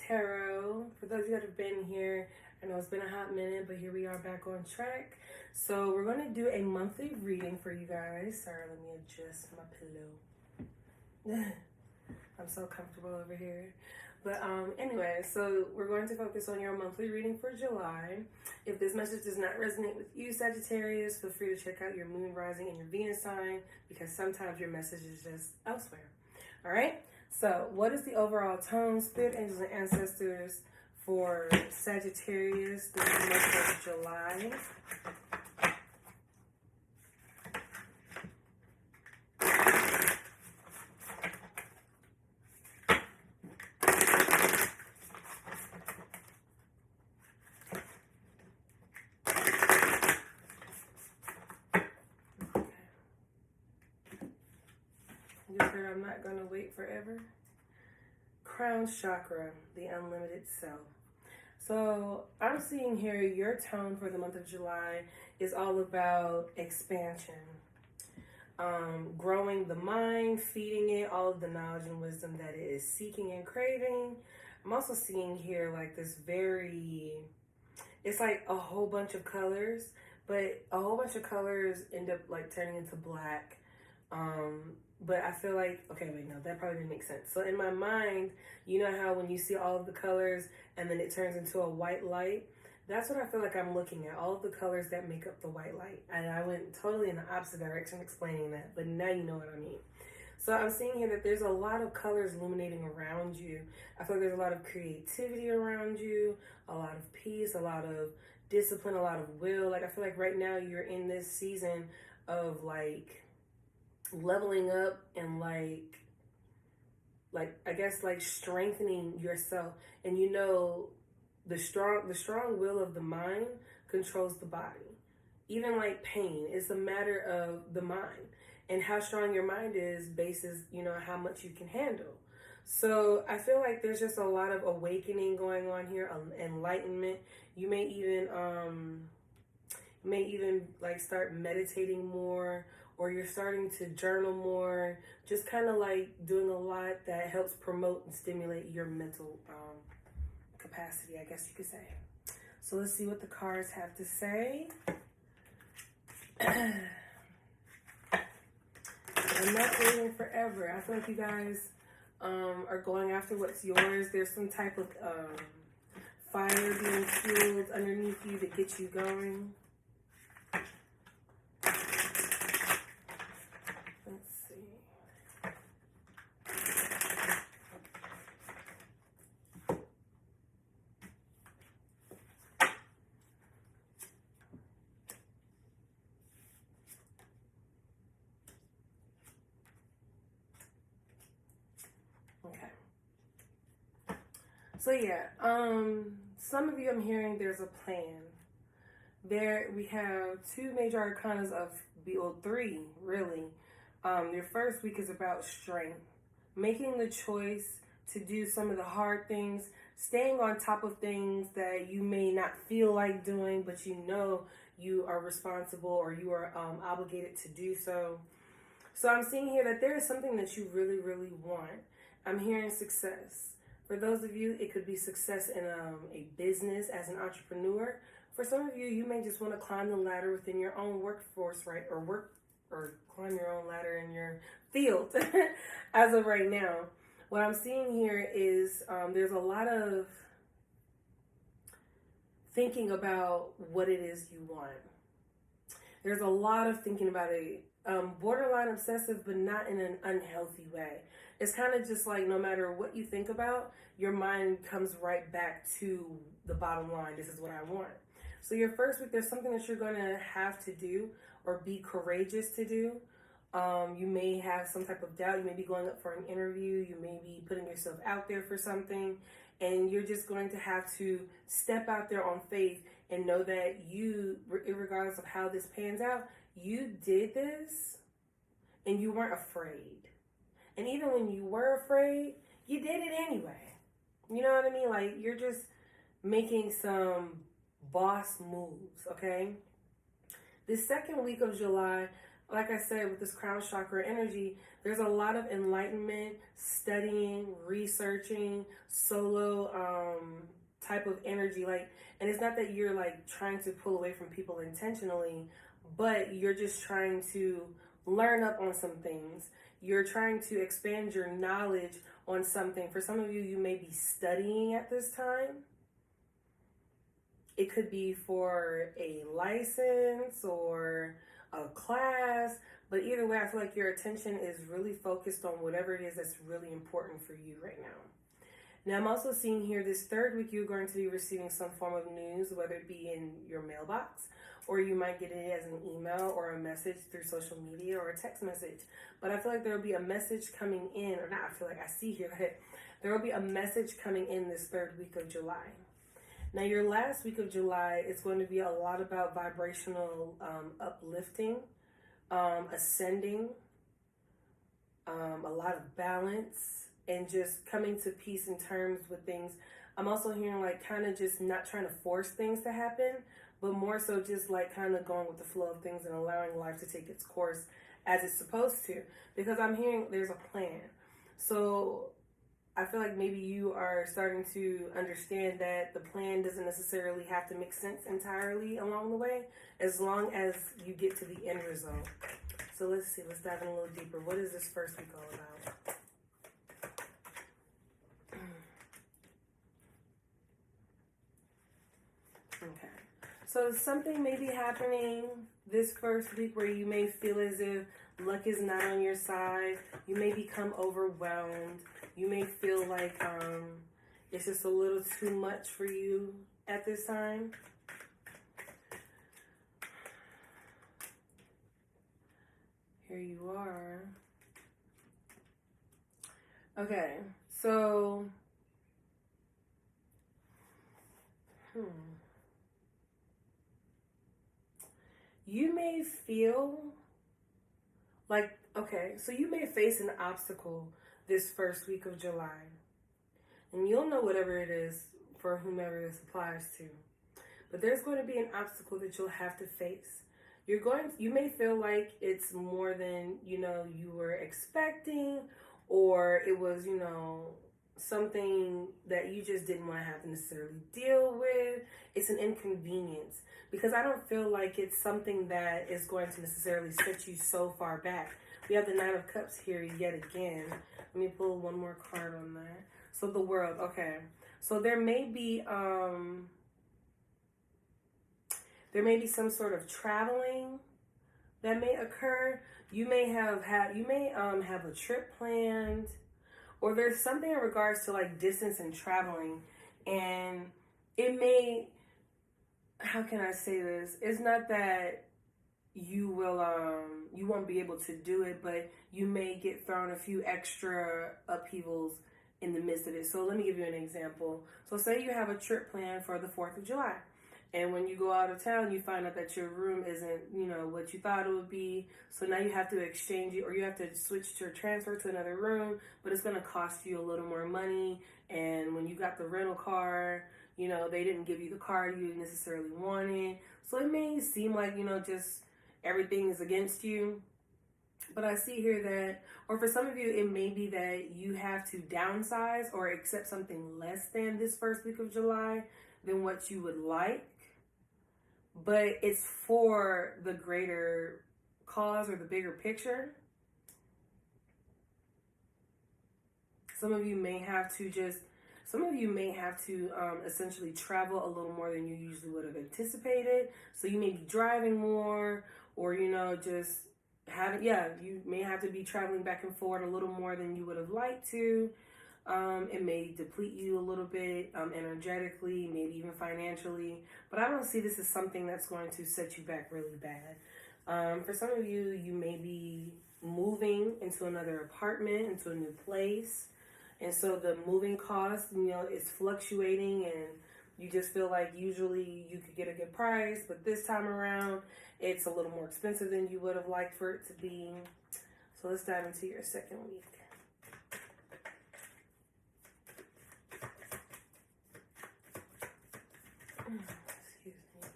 Tarot. For those of you that have been here, I know it's been a hot minute, but here we are back on track. So we're going to do a monthly reading for you guys. Sorry, let me adjust my pillow. I'm so comfortable over here. But anyway, so we're going to focus on your monthly reading for July. If this message does not resonate with you, Sagittarius, feel free to check out your moon, rising, and your Venus sign, because sometimes your message is just elsewhere. All right? So what is the overall tone, spirit, angels, and ancestors for Sagittarius this month of July? You heard I'm not going to wait forever. Crown chakra, the unlimited self. So I'm seeing here your tone for the month of July is all about expansion. Growing the mind, feeding it all of the knowledge and wisdom that it is seeking and craving. I'm also seeing here like this it's like a whole bunch of colors, but a whole bunch of colors end up like turning into black. But I feel like, okay, wait, no, that probably didn't make sense. So in my mind, you know how when you see all of the colors and then it turns into a white light? That's what I feel like I'm looking at, all of the colors that make up the white light. And I went totally in the opposite direction explaining that, but now you know what I mean. So I'm seeing here that there's a lot of colors illuminating around you. I feel like there's a lot of creativity around you, a lot of peace, a lot of discipline, a lot of will. Like I feel like right now you're in this season of like leveling up and like I guess like strengthening yourself. And you know, the strong will of the mind controls the body. Even like pain, it's a matter of the mind, and how strong your mind is bases, you know, how much you can handle. So I feel like there's just a lot of awakening going on here, enlightenment. You may even like start meditating more, or you're starting to journal more, just kind of like doing a lot that helps promote and stimulate your mental capacity, I guess you could say. So let's see what the cards have to say. I'm not waiting forever. I feel like you guys are going after what's yours. There's some type of fire being fueled underneath you to get you going. So yeah, some of you I'm hearing there's a plan. There we have two major arcanas three really. Your first week is about strength, making the choice to do some of the hard things, staying on top of things that you may not feel like doing, but you know you are responsible or you are obligated to do so. So I'm seeing here that there is something that you really, really want. I'm hearing success. For those of you, it could be success in a business as an entrepreneur. For some of you, you may just want to climb the ladder within your own workforce, right? Or climb your own ladder in your field as of right now. What I'm seeing here is there's a lot of thinking about what it is you want. There's a lot of thinking about it. Borderline obsessive, but not in an unhealthy way. It's kind of just like no matter what you think about, your mind comes right back to the bottom line. This is what I want. So your first week, there's something that you're going to have to do or be courageous to do. You may have some type of doubt. You may be going up for an interview. You may be putting yourself out there for something. And you're just going to have to step out there on faith and know that you, regardless of how this pans out, you did this and you weren't afraid. And even when you were afraid, you did it anyway. You know what I mean? Like, you're just making some boss moves, okay? The second week of July, like I said, with this crown chakra energy, there's a lot of enlightenment, studying, researching, solo type of energy. Like, and it's not that you're like trying to pull away from people intentionally, but you're just trying to learn up on some things. You're trying to expand your knowledge on something. For some of you, you may be studying at this time. It could be for a license or a class, but either way, I feel like your attention is really focused on whatever it is that's really important for you right now. Now, I'm also seeing here this third week, you're going to be receiving some form of news, whether it be in your mailbox, or you might get it as an email or a message through social media or a text message. But I feel like there will be a message coming in, or not, I feel like I see here that there will be a message coming in this third week of July. Now, your last week of July is going to be a lot about vibrational uplifting, ascending, a lot of balance, and just coming to peace in terms with things. I'm also hearing like kind of just not trying to force things to happen, but more so just like kind of going with the flow of things and allowing life to take its course as it's supposed to. Because I'm hearing there's a plan. So I feel like maybe you are starting to understand that the plan doesn't necessarily have to make sense entirely along the way, as long as you get to the end result. So let's see, let's dive in a little deeper. What is this first week all about? Okay. So something may be happening this first week where you may feel as if luck is not on your side. You may become overwhelmed. You may feel like it's just a little too much for you at this time. Here you are. Okay, so you may feel like, okay, so you may face an obstacle this first week of July. And you'll know whatever it is for whomever this applies to. But there's going to be an obstacle that you'll have to face. You may feel like it's more than, you were expecting, or it was, something that you just didn't want to have to necessarily deal with. It's an inconvenience, because I don't feel like it's something that is going to necessarily set you so far back. We have the Nine of Cups here yet again. Let me pull one more card on that. So the World, okay. So there may be some sort of traveling that may occur. You may have a trip planned, or there's something in regards to like distance and traveling, and it may, how can I say this? It's not that you won't be able to do it, but you may get thrown a few extra upheavals in the midst of it. So let me give you an example. So say you have a trip planned for the 4th of July. And when you go out of town, you find out that your room isn't, what you thought it would be. So now you have to exchange it, or you have to switch to transfer to another room, but it's going to cost you a little more money. And when you got the rental car, they didn't give you the car you necessarily wanted. So it may seem like, just everything is against you. But I see here that, or for some of you, it may be that you have to downsize or accept something less than this first week of July than what you would like. But it's for the greater cause or the bigger picture. Some of you may have to essentially travel a little more than you usually would have anticipated. So you may be driving more, or, you may have to be traveling back and forth a little more than you would have liked to. It may deplete you a little bit energetically, maybe even financially. But I don't see this as something that's going to set you back really bad. For some of you, you may be moving into another apartment, into a new place. And so the moving cost, is fluctuating, and you just feel like usually you could get a good price, but this time around, it's a little more expensive than you would have liked for it to be. So let's dive into your second week. Excuse me.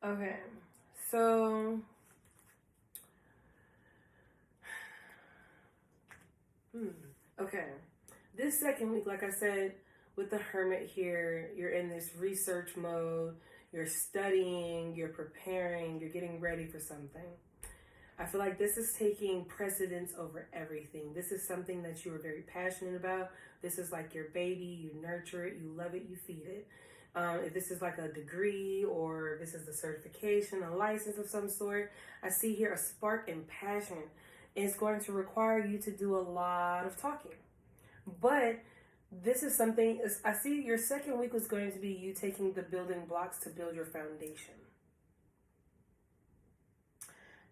Okay, so okay, this second week, like I said, with the Hermit here, you're in this research mode, you're studying, you're preparing, you're getting ready for something. I feel like this is taking precedence over everything. This is something that you are very passionate about. This is like your baby. You nurture it, you love it, you feed it. If this is like a degree or this is a certification, a license of some sort, I see here a spark and passion. It's going to require you to do a lot of talking. But this is something, I see your second week was going to be you taking the building blocks to build your foundation.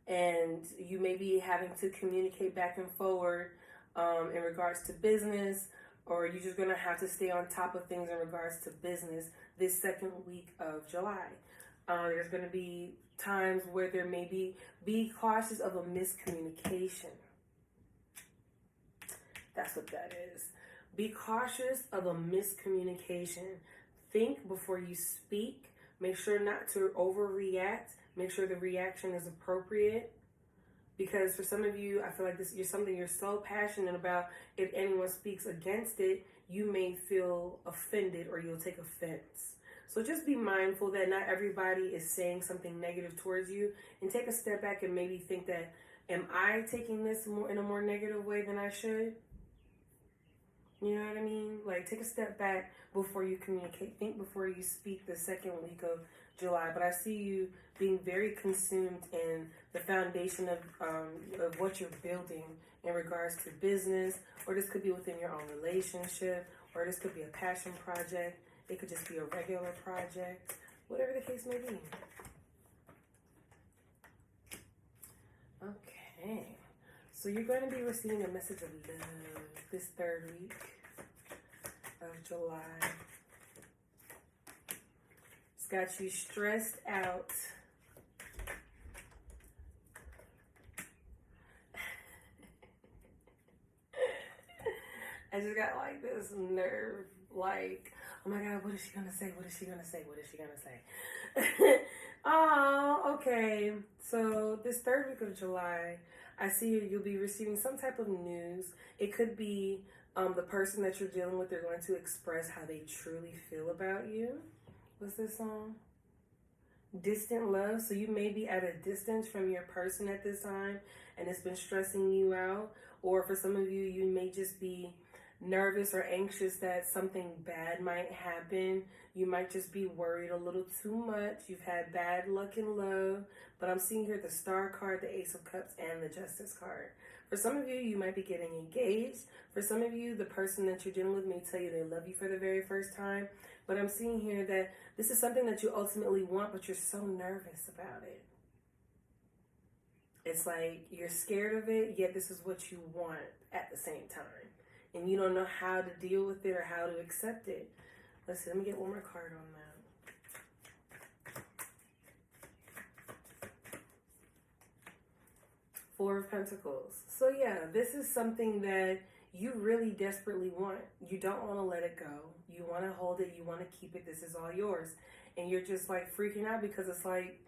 And you may be having to communicate back and forward in regards to business, or you're just going to have to stay on top of things in regards to business this second week of July. There's going to be times where there may be cautious of a miscommunication. That's what that is. Be cautious of a miscommunication. Think before you speak. Make sure not to overreact. Make sure the reaction is appropriate. Because for some of you, I feel like this is something you're so passionate about. If anyone speaks against it, you may feel offended or you'll take offense. So just be mindful that not everybody is saying something negative towards you. And take a step back and maybe think that, am I taking this in a more negative way than I should? You know what I mean? Like, take a step back before you communicate. Think before you speak the second week of July. But I see you being very consumed in the foundation of what you're building in regards to business, or this could be within your own relationship, or this could be a passion project. It could just be a regular project, whatever the case may be. Okay. So you're going to be receiving a message of love this third week of July. It's got you stressed out. I just got like this nerve, like, oh my God, what is she going to say? What is she going to say? What is she going to say? Oh, okay. So this third week of July, I see you'll be receiving some type of news. It could be the person that you're dealing with, they're going to express how they truly feel about you. What's this song? Distant love. So you may be at a distance from your person at this time, and it's been stressing you out. Or for some of you, you may just be nervous or anxious that something bad might happen. You might just be worried a little too much. You've had bad luck in love. But I'm seeing here the Star card, the Ace of Cups, and the Justice card. For some of you, you might be getting engaged. For some of you, the person that you're dealing with may tell you they love you for the very first time. But I'm seeing here that this is something that you ultimately want, but you're so nervous about it. It's like you're scared of it, yet this is what you want at the same time. And you don't know how to deal with it or how to accept it. Let's see, let me get one more card on that. Four of Pentacles. So yeah, this is something that you really desperately want. You don't want to let it go. You want to hold it. You want to keep it. This is all yours. And you're just like freaking out because it's like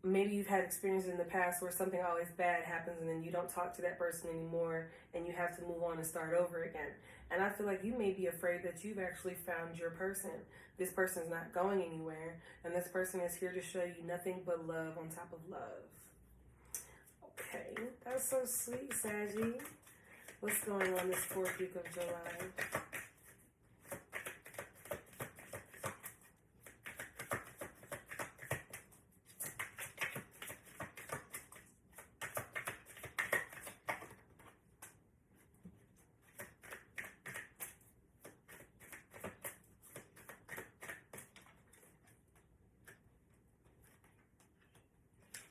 maybe you've had experiences in the past where something always bad happens and then you don't talk to that person anymore and you have to move on and start over again. And I feel like you may be afraid that you've actually found your person. This person's not going anywhere, and this person is here to show you nothing but love on top of love. Okay, that's so sweet, Saggy. What's going on this fourth week of July?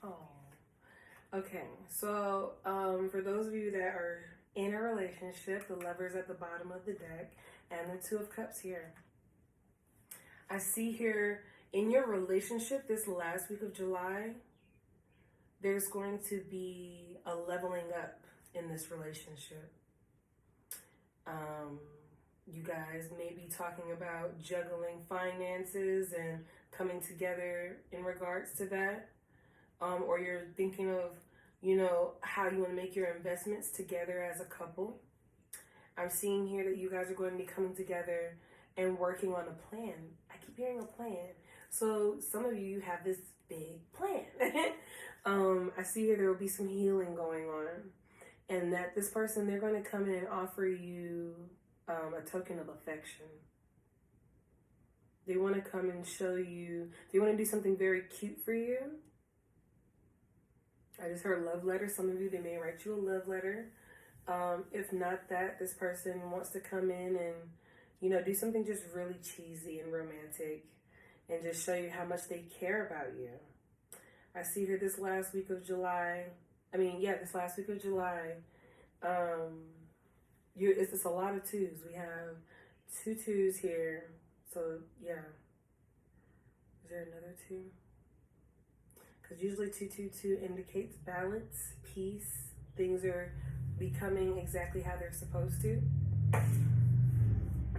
Oh. Okay, so for those of you that are in a relationship, the Lover's at the bottom of the deck, and the Two of Cups here. I see here in your relationship this last week of July, there's going to be a leveling up in this relationship. You guys may be talking about juggling finances and coming together in regards to that. Or you're thinking of, you know, how you want to make your investments together as a couple. I'm seeing here that you guys are going to be coming together and working on a plan. I keep hearing a plan. So some of you have this big plan. I see here there will be some healing going on. And that this person, they're going to come in and offer you a token of affection. They want to come and show you, they want to do something very cute for you. I just heard love letter. Some of you, they may write you a love letter. If not that, this person wants to come in and, you know, do something just really cheesy and romantic and just show you how much they care about you. I see here this last week of July. This last week of July. It's a lot of twos. We have 2 twos here. So, yeah. Is there another 2? Because usually 222 indicates balance, peace. Things are becoming exactly how they're supposed to.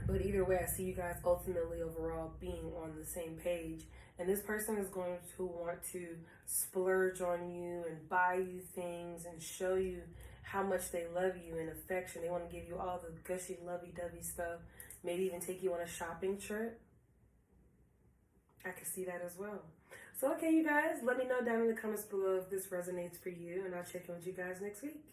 But either way, I see you guys ultimately overall being on the same page. And this person is going to want to splurge on you and buy you things and show you how much they love you and affection. They want to give you all the gushy, lovey-dovey stuff. Maybe even take you on a shopping trip. I can see that as well. So, okay, you guys, let me know down in the comments below if this resonates for you. And I'll check in with you guys next week.